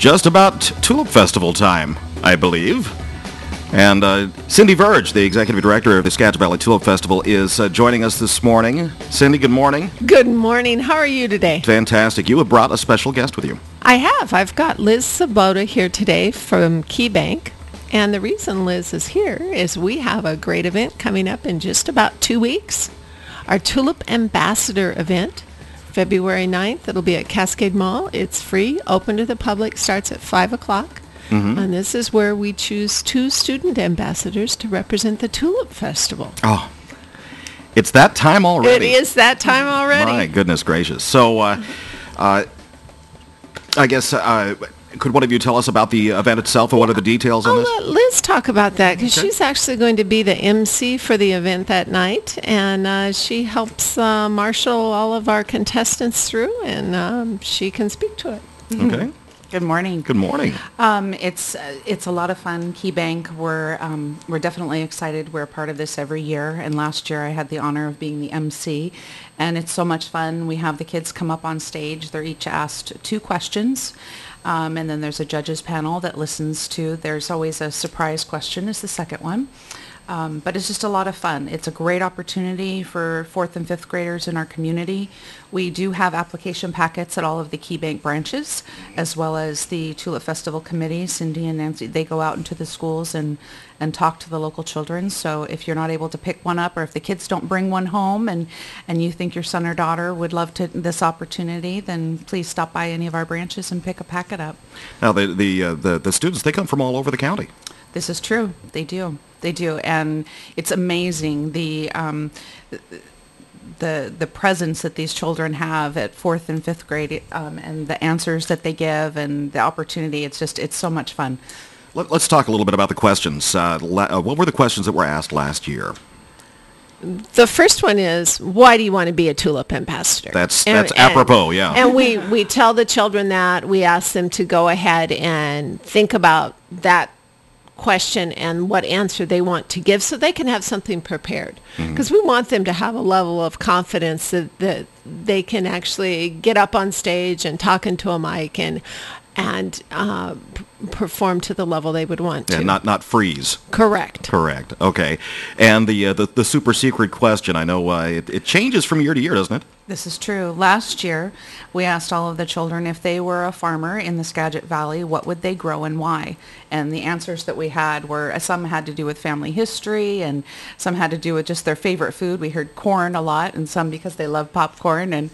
just about Tulip Festival time, I believe. And Cindy Verge, the Executive Director of the Skagit Valley Tulip Festival, is joining us this morning. Cindy, good morning. Good morning. How are you today? Fantastic. You have brought a special guest with you. I have. I've got Liz Svoboda here today from Key Bank. And the reason Liz is here is we have a great event coming up in just about 2 weeks. Our Tulip Ambassador event, February 9th. It'll be at Cascade Mall. It's free, open to the public, starts at 5 o'clock. Mm-hmm. And this is where we choose 2 student ambassadors to represent the Tulip Festival. Oh, it's that time already. It is that time already. My goodness gracious. So I guess... could one of you tell us about the event itself and what are the details on this? I'll let Liz talk about that because she's actually going to be the MC for the event that night, and she helps marshal all of our contestants through, and she can speak to it. Okay. Good morning. Good morning. It's a lot of fun. Key Bank, we're definitely excited. We're a part of this every year, and last year I had the honor of being the MC, and it's so much fun. We have the kids come up on stage. They're each asked 2 questions. And then there's a judges panel that listens to. There's always a surprise question is the second one. But it's just a lot of fun. It's a great opportunity for 4th and 5th graders in our community. We do have application packets at all of the Key Bank branches, as well as the Tulip Festival Committee. Cindy and Nancy, they go out into the schools and talk to the local children. So if you're not able to pick one up, or if the kids don't bring one home and you think your son or daughter would love this opportunity, then please stop by any of our branches and pick a packet up. Now, the students, they come from all over the county. This is true. They do. They do, and it's amazing the presence that these children have at 4th and 5th grade, and the answers that they give, and the opportunity. It's so much fun. Let's talk a little bit about the questions. What were the questions that were asked last year? The first one is, why do you want to be a Tulip Ambassador? That's apropos, yeah. And we tell the children that. We ask them to go ahead and think about that question and what answer they want to give so they can have something prepared, because we want them to have a level of confidence that they can actually get up on stage and talk into a mic and perform to the level they would want to. Yeah, not freeze. Correct. Okay. And the super secret question, I know it changes from year to year, doesn't it? This is true. Last year, we asked all of the children if they were a farmer in the Skagit Valley, what would they grow and why? And the answers that we had were, some had to do with family history, and some had to do with just their favorite food. We heard corn a lot, and some because they love popcorn. And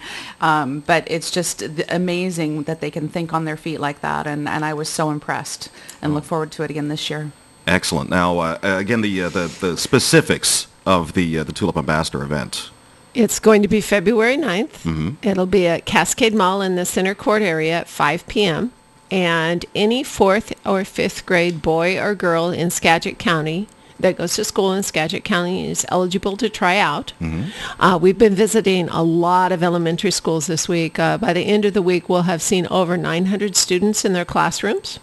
but it's just amazing that they can think on their feet like that, and I was so impressed and look forward to it again this year. Excellent. Now, again, the specifics of the Tulip Ambassador event. It's going to be February 9th. Mm-hmm. It'll be at Cascade Mall in the Center Court area at 5 p.m. And any 4th or 5th grade boy or girl in Skagit County that goes to school in Skagit County is eligible to try out. Mm-hmm. We've been visiting a lot of elementary schools this week. By the end of the week, we'll have seen over 900 students in their classrooms.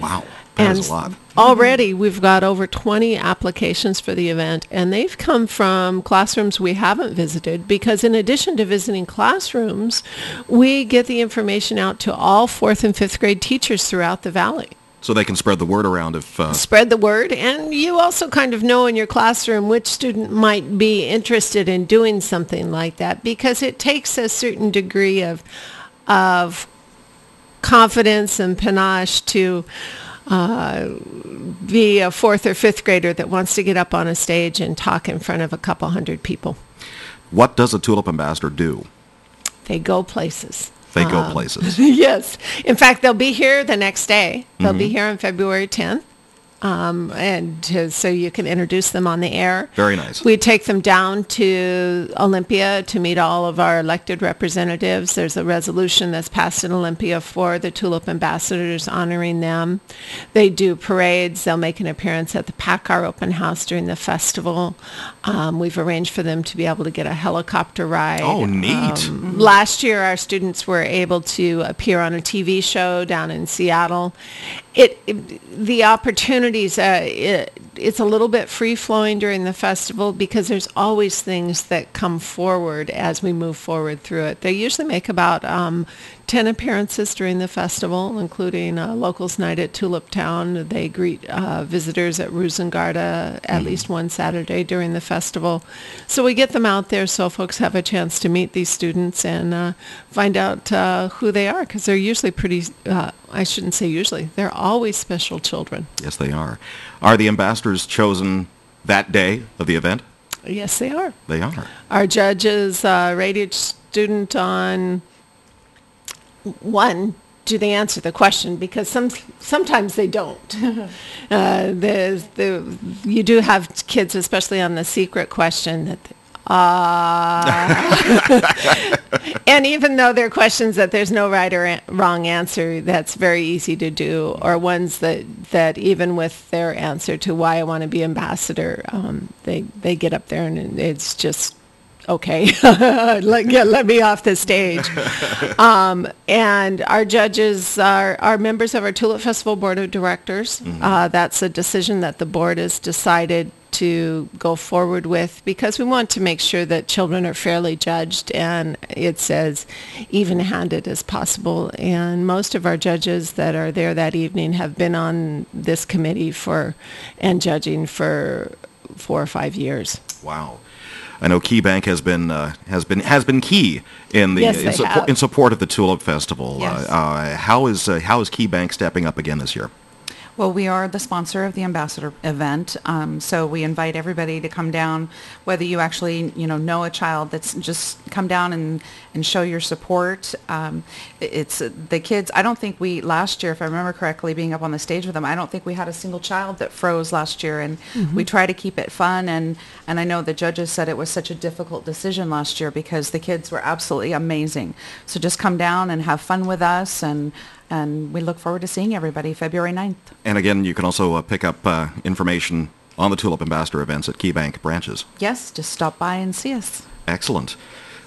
Wow. That is a lot. Already, we've got over 20 applications for the event, and they've come from classrooms we haven't visited, because in addition to visiting classrooms, we get the information out to all 4th and 5th grade teachers throughout the valley. So they can spread the word around if... Spread the word, and you also kind of know in your classroom which student might be interested in doing something like that, because it takes a certain degree of confidence and panache to... be a 4th or 5th grader that wants to get up on a stage and talk in front of a couple hundred people. What does a Tulip Ambassador do? They go places. They go places. Yes. In fact, they'll be here the next day. They'll be here on February 10th. So you can introduce them on the air. Very nice. We take them down to Olympia to meet all of our elected representatives. There's a resolution that's passed in Olympia for the Tulip Ambassadors honoring them. They do parades. They'll make an appearance at the PACCAR open house during the festival. We've arranged for them to be able to get a helicopter ride. Oh, neat. Last year, our students were able to appear on a TV show down in Seattle. The opportunities, it's a little bit free-flowing during the festival because there's always things that come forward as we move forward through it. They usually make about 10 10 appearances during the festival, including Locals Night at Tulip Town. They greet visitors at Rusengarda at least one Saturday during the festival. So we get them out there so folks have a chance to meet these students and find out who they are, because they're usually pretty, I shouldn't say usually, they're always special children. Yes, they are. Are the ambassadors chosen that day of the event? Yes, they are. They are. Our judges rated student on, one, do they answer the question? Because sometimes they don't. You do have kids, especially on the secret question, that and even though they're questions that there's no right or wrong answer, that's very easy to do, or ones that even with their answer to why I want to be ambassador, they get up there and it's just, okay, let me off the stage. And our judges are members of our Tulip Festival Board of Directors. That's a decision that the board has decided to go forward with, because we want to make sure that children are fairly judged and it's as even-handed as possible. And most of our judges that are there that evening have been on this committee and judging for 4 or 5 years. Wow. I know Key Bank has been key in the in support of the Tulip Festival. Yes. How is Key Bank stepping up again this year? Well, we are the sponsor of the ambassador event, so we invite everybody to come down, whether you actually know a child, that's just come down and show your support. It's the kids. I don't think last year, if I remember correctly, being up on the stage with them, I don't think we had a single child that froze last year, and we try to keep it fun. And I know the judges said it was such a difficult decision last year because the kids were absolutely amazing. So just come down and have fun with us, and we look forward to seeing everybody February 9th. And again, you can also pick up information on the Tulip Ambassador events at Key Bank branches. Yes, just stop by and see us. Excellent.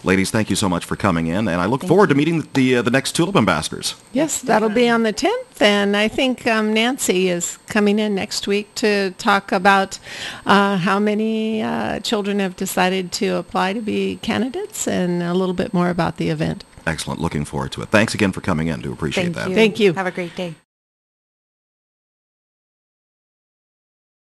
Ladies, thank you so much for coming in, and I look forward to meeting the next Tulip Ambassadors. Yes, that'll be on the 10th, and I think Nancy is coming in next week to talk about how many children have decided to apply to be candidates and a little bit more about the event. Excellent. Looking forward to it. Thanks again for coming in. Do appreciate that. Thank you. Have a great day.